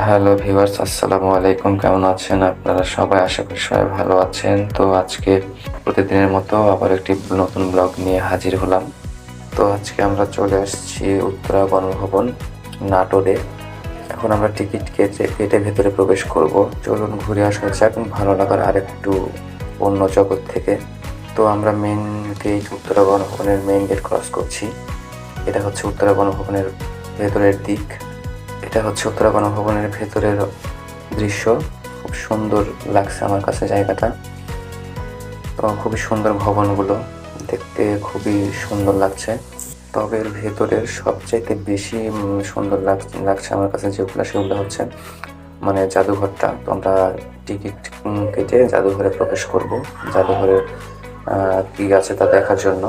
Hello viewers, আসসালামু আলাইকুম। কেমন আছেন আপনারা সবাই? আশা করি সবাই ভালো আছেন। তো আজকে প্রতিদিনের মতো আবার একটি নতুন ব্লগ নিয়ে হাজির হলাম। তো আজকে আমরা চলে আসছি উত্তরা গণভবন নাটোরে। এখন আমরা টিকিট কেটে ভেতরে প্রবেশ করব। চলুন ঘুরে আসা যাক ভালো লাগার আরেকটু অন্য জগৎ থেকে। তো আমরা মেন গেট, উত্তরা গণভবনের মেন গেট ক্রস করছি। এটা হচ্ছে উত্তরা গণভবনের ভেতরের দিক। এটা হচ্ছে উত্তরা গণভবনের ভেতরের দৃশ্য। খুব সুন্দর লাগছে আমার কাছে জায়গাটা। তো খুবই সুন্দর ভবনগুলো, দেখতে খুবই সুন্দর লাগছে। তবে এর ভেতরের সবচাইতে বেশি সুন্দর লাগছে আমার কাছে যেগুলো, সেগুলো হচ্ছে মানে জাদুঘরটা। তো আমরা টিকিট কেটে জাদুঘরে প্রবেশ করব, জাদুঘরের কি আছে তা দেখার জন্য।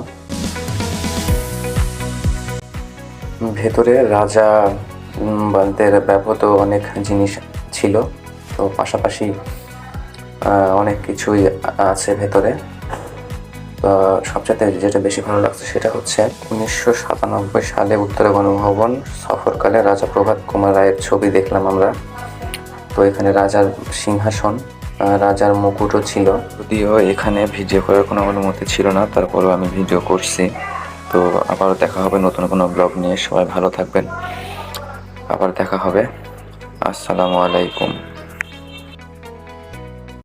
ভেতরে রাজাদের ব্যবহৃত অনেক জিনিস ছিল। তো পাশাপাশি অনেক কিছুই আছে ভেতরে। সবচেয়ে যেটা বেশি ভালো লাগছে সেটা হচ্ছে 1997 সালে উত্তরা গণভবন সফরকালে রাজা প্রভাত কুমার রায়ের ছবি দেখলাম আমরা। তো এখানে রাজার সিংহাসন, রাজার মুকুটও ছিল। যদিও এখানে ভিডিও করার কোনো অনুমতি ছিল না, তারপরেও আমি ভিডিও করছি। তো আবার দেখা হবে নতুন কোনো ব্লগ নিয়ে। সবাই ভালো থাকবেন, আবার দেখা হবে। আসসালামু আলাইকুম।